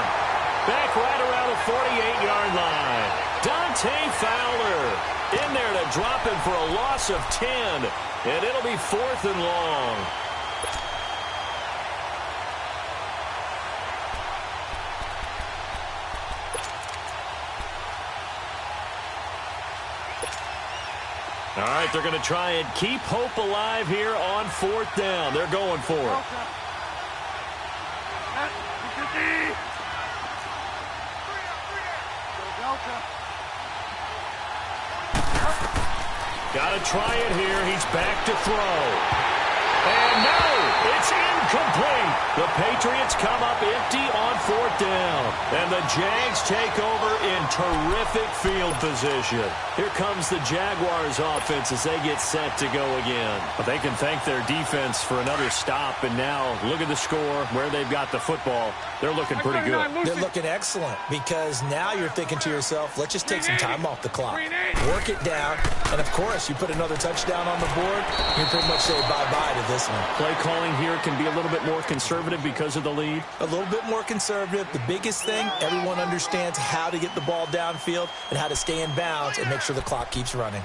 Back right around the 48-yard line. Dante Fowler in there to drop him for a loss of 10. And it'll be 4th and long. All right, they're going to try and keep hope alive here on 4th down. They're going for it. Got to try it here. He's back to throw. And no, it's incomplete. The Patriots come up empty on 4th down. And the Jags take over in terrific field position. Here comes the Jaguars offense as they get set to go again. But they can thank their defense for another stop. And now look at the score, where they've got the football. They're looking pretty good. They're looking excellent because now you're thinking to yourself, let's just take some time off the clock. Work it down. And, of course, you put another touchdown on the board, you pretty much say bye-bye to this one. Play calling here can be a little bit more conservative because of the lead. A little bit more conservative. The biggest thing, everyone understands how to get the ball downfield and how to stay in bounds and make sure the clock keeps running.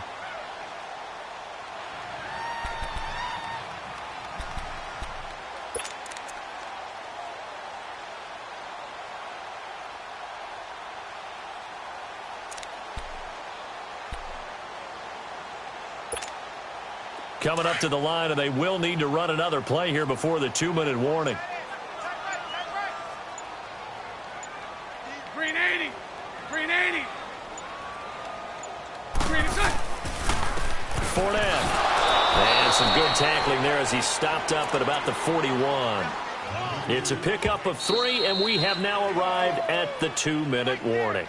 Coming up to the line, and they will need to run another play here before the 2-minute warning. Green 80. Green 80. Green is good. Fournette. And some good tackling there as he stopped up at about the 41. It's a pickup of 3, and we have now arrived at the 2-minute warning.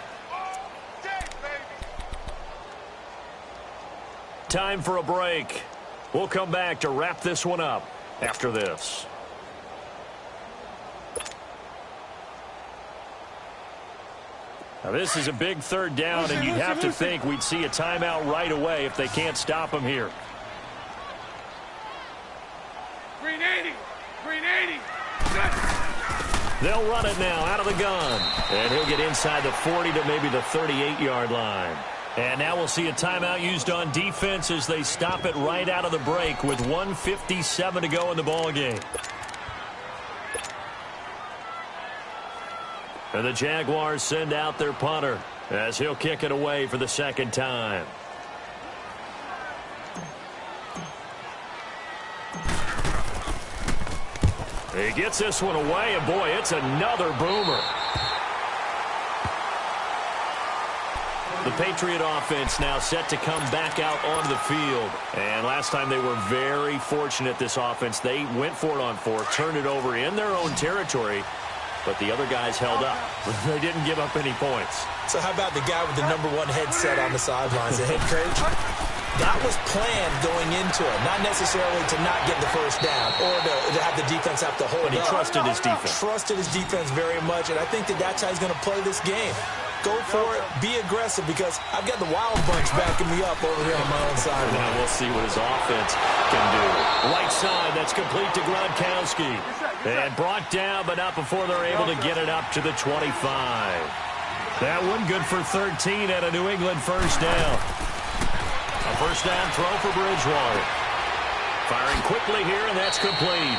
Time for a break. We'll come back to wrap this one up after this. Now, this is a big 3rd down, and you'd have to think we'd see a timeout right away if they can't stop him here. Green 80. Green 80. They'll run it now out of the gun. And he'll get inside the 40 to maybe the 38-yard line. And now we'll see a timeout used on defense as they stop it right out of the break with 1:57 to go in the ballgame. And the Jaguars send out their punter as he'll kick it away for the 2nd time. He gets this one away, and boy, it's another boomer. The Patriot offense now set to come back out onto the field. And last time they were very fortunate, this offense. They went for it on 4, turned it over in their own territory, but the other guys held up. They didn't give up any points. So how about the guy with the #1 headset on the sidelines, the head coach? That was planned going into it, not necessarily to not get the 1st down or to have the defense have to hold But he trusted his defense. Trusted his defense very much, and I think that's how he's going to play this game. Go for it, be aggressive, because I've got the Wild Bunch backing me up over here on my own side. Now we'll see what his offense can do. Right side, that's complete to Gronkowski. And brought down, but not before they're able to get it up to the 25. That one good for 13 at a New England 1st down. A 1st down throw for Bridgewater. Firing quickly here, and that's complete.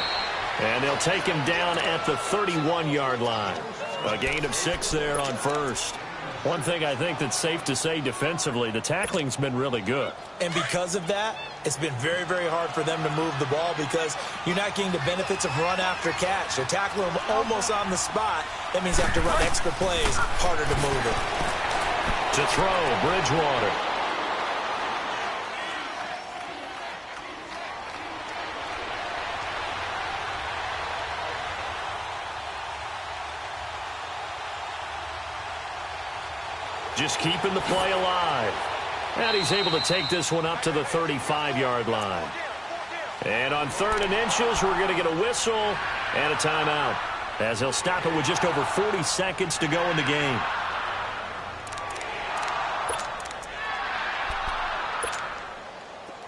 And they'll take him down at the 31-yard line. A gain of 6 there on 1st. One thing I think that's safe to say defensively, the tackling's been really good. And because of that, it's been very, very hard for them to move the ball because you're not getting the benefits of run after catch. They're tackling them almost on the spot. That means they have to run extra plays, harder to move it. To throw, Bridgewater. Just keeping the play alive. And he's able to take this one up to the 35-yard line. And on 3rd and inches, we're going to get a whistle and a timeout, as he'll stop it with just over 40 seconds to go in the game.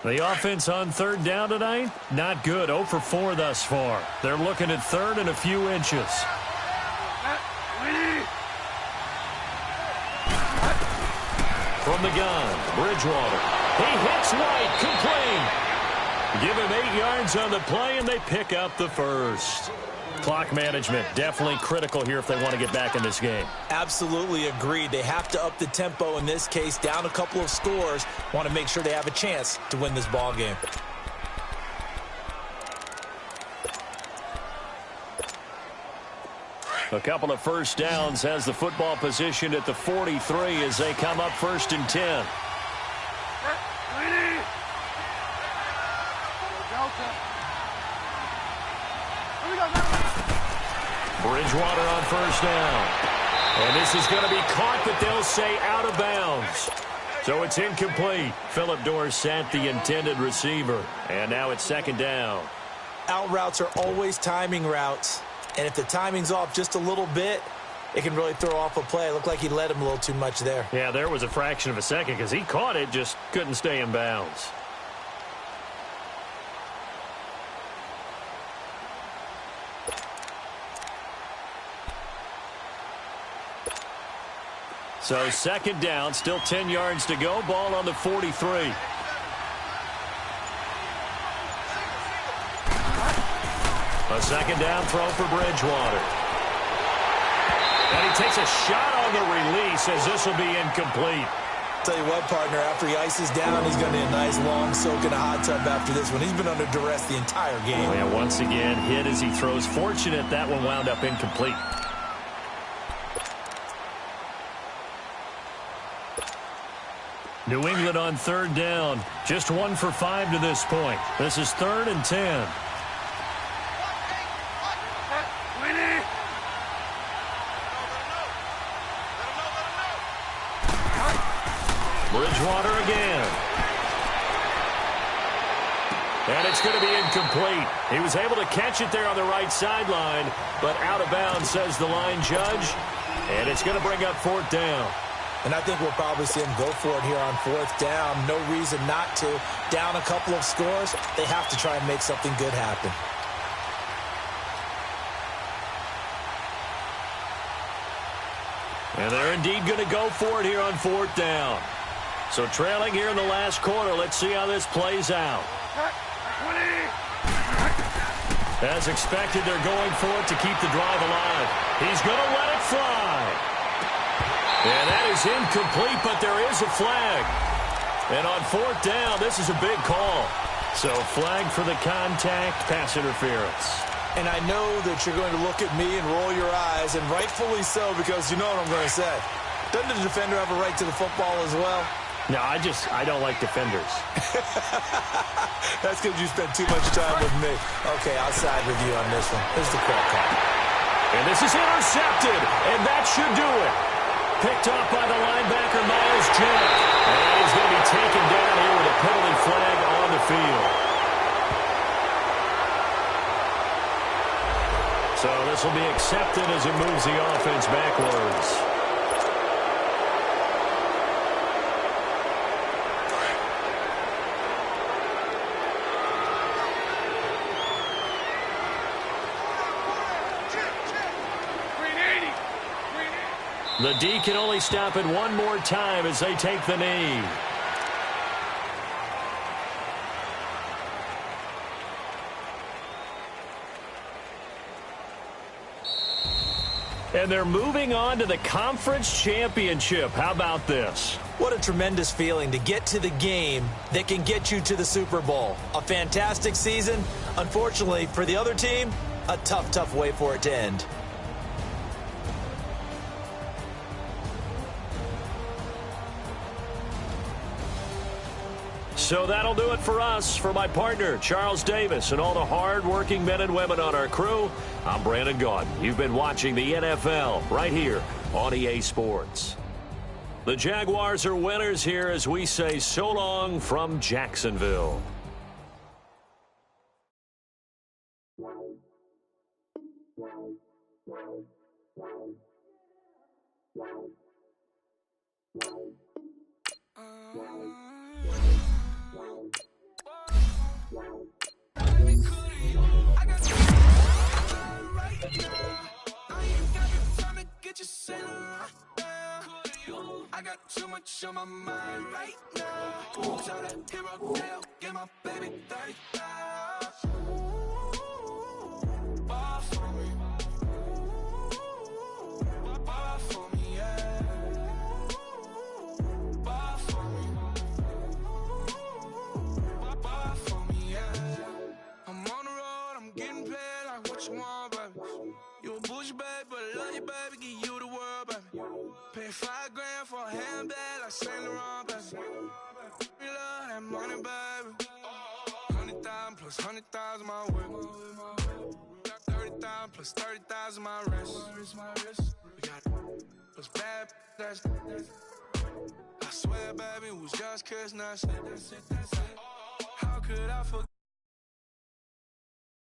The offense on 3rd down tonight, not good. 0 for 4 thus far. They're looking at 3rd and a few inches. From the gun, Bridgewater. He hits White, complete. Give him 8 yards on the play, and they pick up the 1st. Clock management, definitely critical here if they want to get back in this game. Absolutely agreed. They have to up the tempo in this case, down a couple of scores. Want to make sure they have a chance to win this ball game. A couple of first downs has the football position at the 43 as they come up 1st and 10. Bridgewater on 1st down. And this is going to be caught, but they'll say out of bounds. So it's incomplete. Phillip Dorsett, the intended receiver. And now it's 2nd down. Out routes are always timing routes. And if the timing's off just a little bit, it can really throw off a play. It looked like he led him a little too much there. Yeah, there was a fraction of a second because he caught it, just couldn't stay in bounds. So 2nd down, still 10 yards to go. Ball on the 43. A 2nd down throw for Bridgewater. And he takes a shot on the release as this will be incomplete. Tell you what, partner, after he ices down, he's going to need a nice long soak in a hot tub after this one. He's been under duress the entire game. And once again, hit as he throws. Fortunate that one wound up incomplete. New England on 3rd down. Just 1 for 5 to this point. This is 3rd and 10. Bridgewater again. And it's going to be incomplete. He was able to catch it there on the right sideline, but out of bounds, says the line judge. And it's going to bring up 4th down. And I think we'll probably see him go for it here on 4th down. No reason not to. Down a couple of scores, they have to try and make something good happen. And they're indeed going to go for it here on 4th down. So trailing here in the last quarter. Let's see how this plays out. As expected, they're going for it to keep the drive alive. He's going to let it fly. And that is incomplete, but there is a flag. And on 4th down, this is a big call. So flag for the contact, pass interference. And I know that you're going to look at me and roll your eyes, and rightfully so, because you know what I'm going to say. Doesn't the defender have a right to the football as well? No, I don't like defenders. That's because you spend too much time with me. Okay, I'll side with you on this one. Here's the call. And this is intercepted, and that should do it. Picked up by the linebacker, Miles Jack. And he's going to be taken down here with a penalty flag on the field. So this will be accepted as it moves the offense backwards. The D can only stop it one more time as they take the knee. And they're moving on to the conference championship. How about this? What a tremendous feeling to get to the game that can get you to the Super Bowl. A fantastic season. Unfortunately, for the other team, a tough, tough way for it to end. So that'll do it for us. For my partner, Charles Davis, and all the hard-working men and women on our crew, I'm Brandon Gaudin. You've been watching the NFL right here on EA Sports. The Jaguars are winners here as we say so long from Jacksonville. I got too much on my mind right now. Tell that hero tale, get my baby 30,000. Ball for me. give you the world, baby. Pay $5 grand for a handbag like Saint Laurent, baby. We love that money, baby. 100,000 plus 100,000 my way. 30,000 plus 30,000 my wrist. We got plus bad, that's I swear, baby, it was just kiss, now. How could I forget?